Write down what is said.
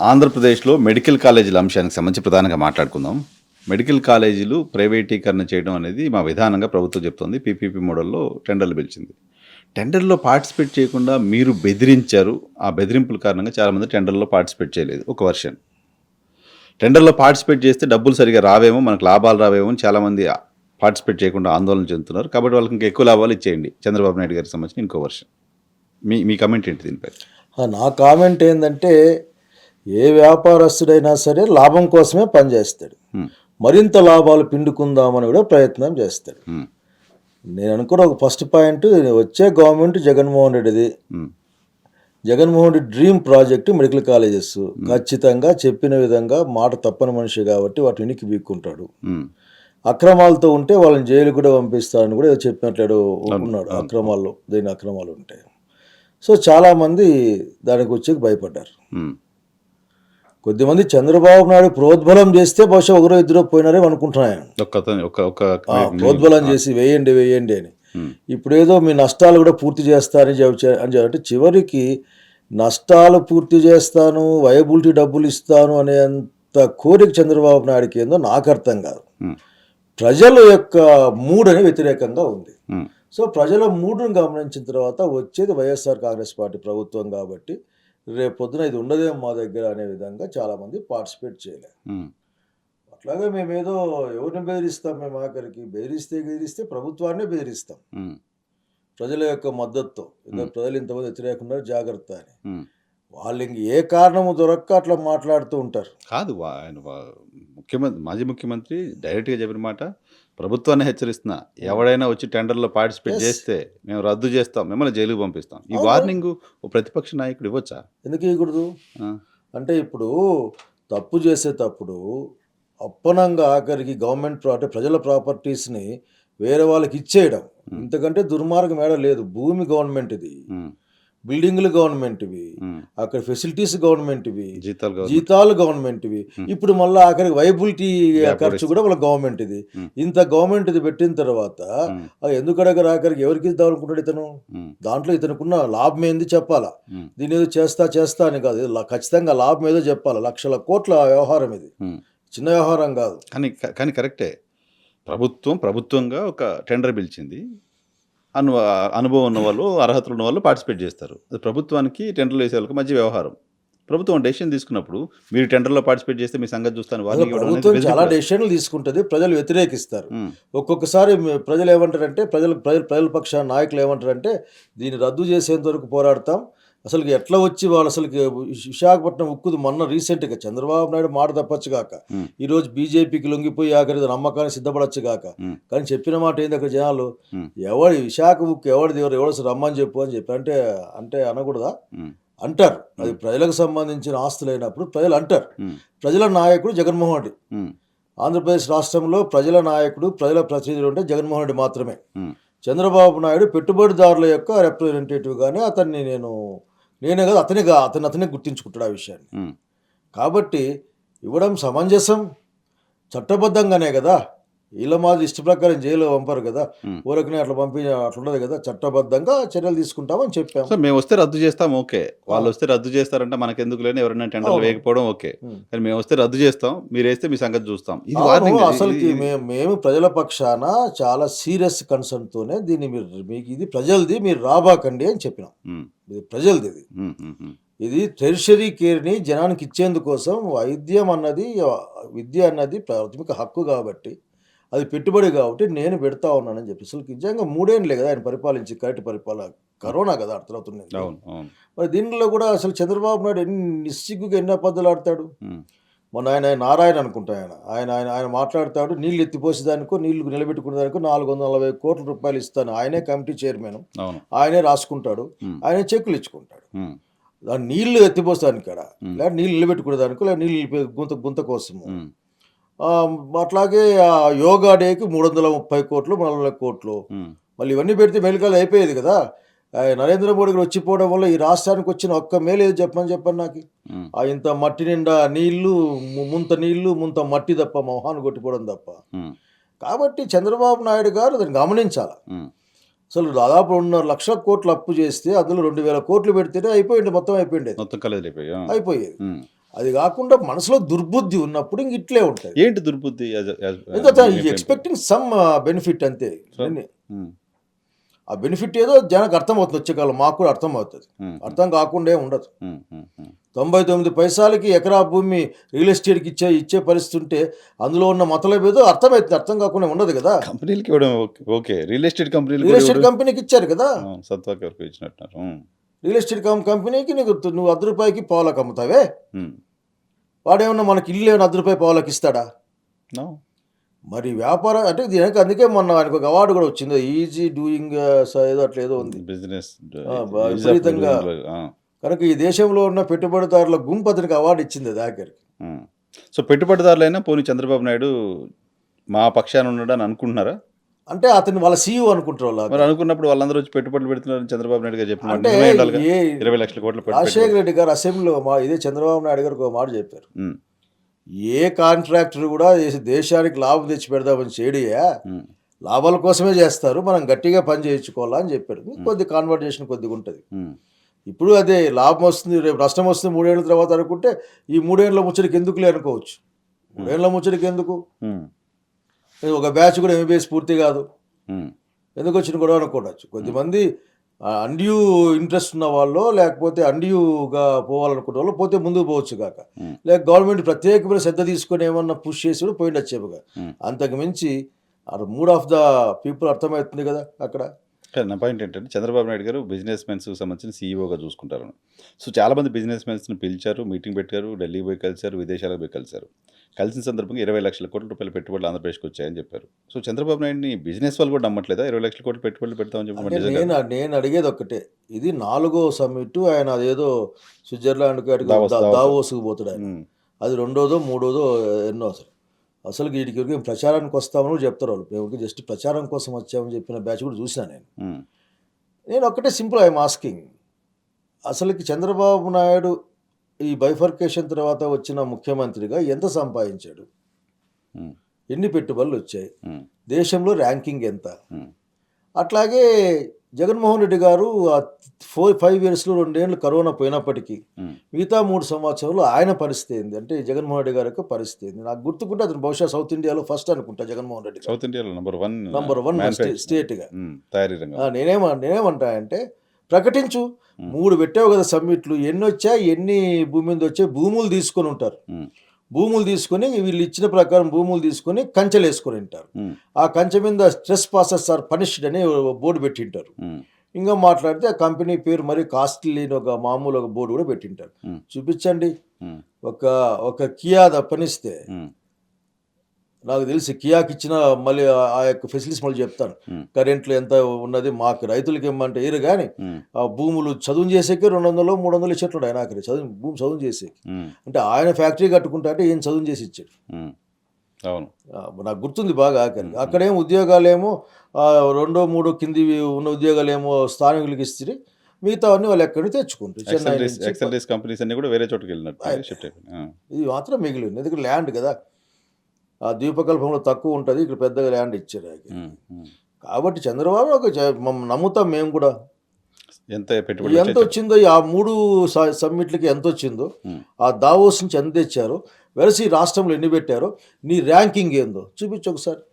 ఆంధ్రప్రదేశ్లో మెడికల్ కాలేజీల అంశానికి సంబంధించి ప్రధానంగా మాట్లాడుకుందాం. మెడికల్ కాలేజీలు ప్రైవేటీకరణ చేయడం అనేది మా విధానంగా ప్రభుత్వం చెప్తోంది. పీపీపీ మోడల్‌లో టెండర్లు పిలిచింది. టెండర్‌లో పార్టిసిపేట్ చేయకుండా మీరు బెదిరించారు. ఆ బెదిరింపుల కారణంగా చాలామంది టెండర్‌లో పార్టిసిపేట్ చేయలేదు. ఒక వెర్షన్. టెండర్‌లో పార్టిసిపేట్ చేస్తే డబ్బులు సరిగ్గా రావేమో, మనకు లాభాలు రావేమో అని చాలామంది పార్టిసిపేట్ చేయకుండా ఆందోళన చెందుతున్నారు. కాబట్టి వాళ్ళకి ఇంకా ఎక్కువ లాభాలు ఇచ్చేయండి. చంద్రబాబు నాయుడు గారికి సంబంధించిన ఇంకో వెర్షన్. మీ మీ కామెంట్ ఏంటి దీనిపై? నా కామెంట్ ఏంటంటే, ఏ వ్యాపారస్తుడైనా సరే లాభం కోసమే పనిచేస్తాడు. హ్మ్. మరింత లాభాలు పిండుకుందామని కూడా ప్రయత్నం చేస్తాడు. హ్మ్. నేను అనుకున్న ఒక ఫస్ట్ పాయింట్, వచ్చే గవర్నమెంట్ జగన్మోహన్ రెడ్డిది. హ్మ్. Jaganmohan Reddy dream project medical colleges. ఖచ్చితంగా చెప్పిన విధంగా మాట తప్పని మనిషి కాబట్టి వాటి వెనక్కి వీక్కుంటాడు. హ్మ్. అక్రమాలతో ఉంటే వాళ్ళని జైలు కూడా పంపిస్తారని కూడా ఏదో చెప్పినట్లు ఉన్నాడు. అవును. అక్రమాలు ఉంటాయి. సో చాలామంది దానికి వచ్చి భయపడ్డారు. హ్మ్. కొద్దిమంది చంద్రబాబు నాయుడు ప్రోద్బలం చేస్తే బహుశా ఒకరో ఇద్దరు పోయినారేమో అనుకుంటున్నాను. ప్రోద్బలం చేసి వేయండి అని. ఇప్పుడేదో మీ నష్టాలు కూడా పూర్తి చేస్తానని అంటే చివరికి నష్టాలు పూర్తి చేస్తాను, వయబిలిటీ డబ్బులు ఇస్తాను అనేంత కోరిక చంద్రబాబు నాయుడుకి ఏందో నాకు అర్థం కాదు. ప్రజల యొక్క మూడని వ్యతిరేకంగా ఉంది. సో ప్రజల మూడును గమనించిన తర్వాత వచ్చేది వైఎస్ఆర్ కాంగ్రెస్ పార్టీ ప్రభుత్వం కాబట్టి రేపు పొద్దున ఇది ఉండదేమో మా దగ్గర అనే విధంగా చాలామంది పార్టిసిపేట్ చేయలేరు. అట్లాగే మేమేదో ఎవరిని బెదిరిస్తాం, మేము ఆఖరికి బెదిరిస్తే ప్రభుత్వాన్నే బెదిరిస్తాం ప్రజల యొక్క మద్దతుతో. ప్రజలు ఇంతమంది వ్యతిరేకంగా జాగ్రత్త అని వాళ్ళు ఇంక ఏ కారణము దొరక్క అట్లా మాట్లాడుతూ ఉంటారు. కాదు ఆయన మాజీ ముఖ్యమంత్రి డైరెక్ట్గా చెప్పిన మాట, ప్రభుత్వాన్ని హెచ్చరిస్తున్నా, ఎవడైనా వచ్చి టెండర్లో పార్టిసిపేట్ చేస్తే మేము రద్దు చేస్తాం, మిమ్మల్ని జైలుకు పంపిస్తాం. ఈ వార్నింగ్ ఓ ప్రతిపక్ష నాయకుడు ఇవ్వచ్చా? ఎందుకు ఇవ్వకూడదు? అంటే ఇప్పుడు తప్పు చేసేటప్పుడు అప్పనంగా ఆఖరికి గవర్నమెంట్ అంటే ప్రజల ప్రాపర్టీస్ని వేరే వాళ్ళకి ఇచ్చేయడం ఇంతకంటే దుర్మార్గం ఏడ లేదు. భూమి గవర్నమెంట్ ఇది, బిల్డింగ్లు గవర్నమెంట్ ఇవి, అక్కడ ఫెసిలిటీస్ గవర్నమెంట్ ఇవి, జీతాలు గవర్నమెంట్ ఇవి. ఇప్పుడు మళ్ళీ ఆఖరికి వైబిలిటీ ఖర్చు కూడా వాళ్ళ గవర్నమెంట్ ఇది. ఇంత గవర్నమెంట్ ఇది పెట్టిన తర్వాత ఎందుకు అడగరు? ఆఖరికి ఎవరికి ఇద్దాం అనుకుంటాడు ఇతను? దాంట్లో ఇతనుకున్న లాభం ఏంది చెప్పాలా. దీని ఏదో చేస్తా అని కాదు, ఖచ్చితంగా లాభం ఏదో చెప్పాలా. లక్షల కోట్ల వ్యవహారం ఇది, చిన్న వ్యవహారం కాదు. కానీ కరెక్టే, ప్రభుత్వంగా ఒక టెండర్ పిలిచింది. అనుభవం ఉన్న వాళ్ళు, అర్హతలు ఉన్న వాళ్ళు పార్టిసిపేట్ చేస్తారు. అది ప్రభుత్వానికి టెండర్లు వేసే వాళ్ళకి మధ్య వ్యవహారం. ప్రభుత్వం డెసిషన్ తీసుకున్నప్పుడు మీరు టెండర్లో పార్టిసిపేట్ చేస్తే మీ సంగతి చూస్తాను. ప్రభుత్వం చాలా డెసిషన్లు తీసుకుంటుంది, ప్రజలు వ్యతిరేకిస్తారు. ఒక్కొక్కసారి ప్రజలు ఏమంటారంటే, ప్రజల పక్ష నాయకులు ఏమంటారంటే, దీన్ని రద్దు చేసేంత వరకు పోరాడతాం. అసలు ఎట్లా వచ్చి వాళ్ళు అసలు విశాఖపట్నం ఉక్కుది మొన్న రీసెంట్గా చంద్రబాబు నాయుడు మాట తప్పచ్చు కాక, ఈరోజు బీజేపీకి లొంగిపోయి ఆఖరి నమ్మకాన్ని సిద్ధపడచ్చు కాక, కానీ చెప్పిన మాట ఏంది అక్కడ జనాలు, విశాఖ ఉక్కు ఎవడు రమ్మని చెప్పు అని చెప్పి అంటే అనకూడదా? అంటారు. అది ప్రజలకు సంబంధించిన ఆస్తులైనప్పుడు ప్రజలు అంటారు. ప్రజల నాయకుడు జగన్మోహన్ రెడ్డి. ఆంధ్రప్రదేశ్ రాష్ట్రంలో ప్రజల నాయకుడు, ప్రజల ప్రతినిధులు అంటే జగన్మోహన్ రెడ్డి మాత్రమే. చంద్రబాబు నాయుడు పెట్టుబడిదారుల యొక్క రిప్రజెంటేటివ్ గానే నేనే కదా అతనే గుర్తించుకుంటాడు ఆ విషయాన్ని. కాబట్టి ఇవ్వడం సమంజసం, చట్టబద్ధంగానే కదా. వీళ్ళ మాది ఇష్ట ప్రకారం జైలు పంపారు కదా, ఊరకనే అట్లా అట్లుండదు కదా. చట్టబద్ధంగా చర్యలు తీసుకుంటామని చెప్పాము. సో మేము వస్తే రద్దు చేస్తాం, ఓకే. వాళ్ళు వస్తే రద్దు చేస్తారంటే మనకెందుకు లేని, ఎవరైనా టెండర్లు వేయకపోవడం ఓకే. కానీ మేము వస్తే రద్దు చేస్తాం, మీరు వేస్తే మీ సంగతి చూస్తాం. అసలుకి మేము ప్రజల పక్షాన చాలా సీరియస్ కన్సర్న్ తోనే దీన్ని మీకు ఇది ప్రజలది, మీరు రాబాకండి అని చెప్పినాం. ఇది ప్రజలది, ఇది టెరిషరీ కేర్ని జనానికి ఇచ్చేందుకోసం. విద్య అన్నది ప్రాథమిక హక్కు కాబట్టి, అది పెట్టుబడి కాబట్టి నేను పెడతా ఉన్నానని చెప్పి. అసలు నిజంగా 3 ఏళ్ళే కదా ఆయన పరిపాలించి, కరోనా కదా అర్థమవుతుంది. మరి దీనిలో కూడా అసలు చంద్రబాబు నాయుడు నిస్సిగ్గుగా ఎన్ని అబద్ధాలు ఆడతాడు. మొన్న ఆయన నారాయణ అనుకుంటా, ఆయన మాట్లాడతాడు, నీళ్ళు ఎత్తిపోసేదానికో నీళ్లు నిలబెట్టుకునే దానికో 440 కోట్ల రూపాయలు ఇస్తాను. ఆయనే కమిటీ చైర్మన్, ఆయనే రాసుకుంటాడు, ఆయనే చెక్కులు ఇచ్చుకుంటాడు. దాని నీళ్లు ఎత్తిపోసేదానికి కాడ, లేదా నీళ్ళు నిలబెట్టుకునే దానికో, లేదా నీళ్ళు గుంత కోసము. అట్లాగే యోగా డేకి 330 కోట్లు, 40 కోట్లు. మళ్ళీ ఇవన్నీ పెడితే మెలికలు అయిపోయేది కదా. నరేంద్ర మోడీ గారు వచ్చిపోవడం వల్ల ఈ రాష్ట్రానికి వచ్చిన ఒక్క మేలు ఏది చెప్పండి నాకు. ఇంత మట్టి నిండా నీళ్లు, ముంత మట్టి తప్ప, మొహాన్ని కొట్టిపోవడం తప్ప. కాబట్టి చంద్రబాబు నాయుడు గారు దాన్ని గమనించాలి. అసలు దాదాపు 2,50,000 కోట్లు అప్పు చేస్తే అందులో 2,000 కోట్లు పెడితేనే అయిపోయింది, మొత్తం అయిపోయిండేది. మొత్తం కాలేజీలు అయిపోయాయి. అయిపోయేది. అది కాకుండా మనసులో దుర్బుద్ధి ఉన్నప్పుడు ఇంక ఇట్లే ఉంటుంది. ఏంటి దుర్బుద్ధి? ఎందుకంటే ఎక్స్పెక్టింగ్ సమ్ బెనిఫిట్ అంతే. ఆ బెనిఫిట్ ఏదో జనానికి అర్థమవుతుంది, వచ్చే కాలం మాకు కూడా అర్థమవుతుంది. అర్థం కాకుండా ఏం ఉండదు. 99 పైసలకి ఎకరా భూమి రియల్ ఎస్టేట్కి ఇచ్చే పరిస్థితి ఉంటే అందులో ఉన్న మతలబ్ ఏదో అర్థమవుతుంది, అర్థం కాకుండా ఉండదు కదా. కంపెనీలకి ఇవ్వడం ఓకే, రియల్ ఎస్టేట్ కంపెనీకి ఇచ్చారు కదా. సత్వాకి వరకు ఇచ్చినట్టు. రియల్ ఎస్టేట్ కంపెనీకి నువ్వు ₹1 పావులకు అమ్ముతావే, వాడేమన్నా మనకి ఇల్లు ఏమన్నా ₹1 పావులకు ఇస్తాడా? మరి వ్యాపారం అంటే దీనికి అందుకే మొన్న ఆయనకు ఒక అవార్డు కూడా వచ్చింది, ఈజీ డూయింగ్ ఏదో అట్లా ఏదో ఉంది బిజినెస్ విపరీతంగా. కనుక ఈ దేశంలో ఉన్న పెట్టుబడిదారుల గుంపు అతనికి అవార్డు ఇచ్చింది ఆఖరికి. సో పెట్టుబడిదారులైనా పోనీ చంద్రబాబు నాయుడు మా పక్షాన ఉన్నాడని అనుకుంటున్నారా? అంటే అతను వాళ్ళ సీఈఓ అనుకుంటారు వాళ్ళు. మరి అనుకున్నప్పుడు వాళ్ళందరూ వచ్చి పెట్టుబడులు పెడుతున్నారని చంద్రబాబు నాయుడు గారు చెప్పిన అంటే 20 లక్షల కోట్ల రాజశేఖర రెడ్డి గారు అసెంబ్లీలో ఇదే చంద్రబాబు నాయుడు గారు ఒక మాట చెప్పారు, ఏ కాంట్రాక్టర్ కూడా దేశానికి లాభం తెచ్చి పెడదామని చేయడియా, లాభాల కోసమే చేస్తారు, మనం గట్టిగా పని చేయించుకోవాలా అని చెప్పారు. కొద్ది కాన్వర్జేషన్ కొద్దిగా ఉంటుంది. ఇప్పుడు అదే లాభం వస్తుంది, రేపు నష్టం వస్తుంది 3 ఏళ్ళ తర్వాత అనుకుంటే ఈ 3 ఏళ్ళ ముచ్చడికి ఎందుకులే అనుకోవచ్చు. 3 ఏళ్ళ ముచ్చడికి ఎందుకు, ఒక బ్యాచ్ కూడా ఎంబీబీఎస్ పూర్తి కాదు, ఎందుకు వచ్చిన కూడా అనుకోవచ్చు. కొద్దిమంది అండ్యూ ఇంట్రెస్ట్ ఉన్న వాళ్ళు, లేకపోతే అండ్యూగా పోవాలనుకున్న వాళ్ళు పోతే ముందుకు పోవచ్చు కాక, లేక గవర్నమెంట్ ప్రత్యేకమైన శ్రద్ధ తీసుకొని ఏమన్నా పుష్ చేసి కూడా పోయింది వచ్చేపుగా. అంతకు మించి మూడ్ ఆఫ్ ద పీపుల్ అర్థమవుతుంది కదా అక్కడ. నా పాయింట్ ఏంటంటే చంద్రబాబు నాయుడు గారు బిజినెస్ మెన్స్కి సంబంధించిన సీఈఓగా చూసుకుంటారు. సో చాలామంది బిజినెస్ మెన్స్ని పిలిచారు, మీటింగ్ పెట్టారు, ఢిల్లీ పోయి కలిశారు, విదేశాలకు పోయి కలిశారు. కలిసిన సందర్భంగా 20 లక్షల కోట్ల రూపాయల పెట్టుబడులు ఆంధ్రప్రదేశ్కి వచ్చాయని చెప్పారు. సో చంద్రబాబు నాయుడిని బిజినెస్ వాళ్ళు కూడా నమ్మట్లేదా 20 లక్షల కోట్ల పెట్టుబడులు పెడతామని చెప్పి? నేను అడిగేది ఒక్కటే, ఇది 4వ సమ్మిట్, ఆయన అదేదో స్విట్జర్లాండ్కి దావోస్కి పోతాడు ఆయన, అది 2వ 3వ ఎన్నో. అసలు వీటికి ఎవరికి ప్రచారానికి వస్తామని చెప్తారు వాళ్ళు, ఎవరికి జస్ట్ ప్రచారం కోసం వచ్చామని చెప్పిన బ్యాచ్ కూడా చూసినా నేను ఒక్కటే సింపుల్ ఐఎమ్ ఆస్కింగ్, అసలుకి చంద్రబాబు నాయుడు ఈ బైఫర్కేషన్ తర్వాత వచ్చిన ముఖ్యమంత్రిగా ఎంత సంపాదించాడు, ఎన్ని పెట్టుబడులు వచ్చాయి, దేశంలో ర్యాంకింగ్ ఎంత? అట్లాగే జగన్మోహన్ రెడ్డి గారు 5 ఇయర్స్లో 2 ఏళ్ళు కరోనా పోయినప్పటికీ మిగతా 3 సంవత్సరాలు ఆయన పరిస్థితి ఏంది అంటే జగన్మోహన్ రెడ్డి గారి యొక్క పరిస్థితి ఏంది? నాకు గుర్తుకుంటే అతను బహుశా సౌత్ ఇండియాలో ఫస్ట్ అనుకుంటా జగన్మోహన్ రెడ్డి, సౌత్ ఇండియాలో నంబర్ 1 స్టేట్గా. తయారీ నేనేమంటా అంటే ప్రకటించు, 3 పెట్టావు కదా సమ్మిట్లు, ఎన్ని వచ్చాయి, ఎన్ని భూమి మీద వచ్చాయి, భూములు తీసుకొని ఉంటారు, భూములు తీసుకొని వీళ్ళు ఇచ్చిన ప్రకారం భూములు తీసుకొని కంచెలు వేసుకొని ఉంటారు, ఆ కంచె మీద స్ట్రెస్ పాసెస్ ఆర్ పనిష్డ్ అని బోర్డు పెట్టింటారు. ఇంకా మాట్లాడితే ఆ కంపెనీ పేరు మరి కాస్ట్లీ లేని ఒక మామూలు ఒక బోర్డు కూడా పెట్టింటారు. చూపించండి, ఒక కియా పనిస్తే నాకు తెలిసి కియాకి ఇచ్చిన మళ్ళీ ఆ యొక్క ఫెసిలిటీస్ మళ్ళీ చెప్తాను, కరెంట్లో ఎంత ఉన్నది, మాకు రైతులకి ఏమంటే ఏరు కానీ ఆ భూములు చదువు చేసేకి 200-300 ఇచ్చేట్లాడు ఆయన ఆఖరి భూమి చదువు చేసేకి. అంటే ఆయన ఫ్యాక్టరీ కట్టుకుంటా అంటే ఏం చదువు చేసి ఇచ్చాడు. అవును, నాకు గుర్తుంది బాగా ఆఖరి. అక్కడేమో ఉద్యోగాలేమో 2-3 కింది ఉన్న ఉద్యోగాలేమో స్థానికులకి ఇస్తే, మిగతా అన్ని వాళ్ళు ఎక్కడి తెచ్చుకుంటారు. చెన్నై కంపెనీస్ అన్ని కూడా వేరే చోటుకి వెళ్ళినట్టు. ఇది మాత్రం మిగిలింది, ఎందుకంటే ల్యాండ్ కదా, ఆ ద్వీపకల్పంలో తక్కువ ఉంటుంది, ఇక్కడ పెద్దగా ల్యాండ్ ఇచ్చారు. కాబట్టి చంద్రబాబు నమ్ముతాం మేము కూడా. ఎంత వచ్చిందో ఆ 3 సమ్మిట్లకి ఎంత వచ్చిందో, ఆ దావోస్ నుంచి ఎంత తెచ్చారో, వెరసి రాష్ట్రంలో ఎన్ని పెట్టారో, నీ ర్యాంకింగ్ ఏందో చూపించు ఒకసారి.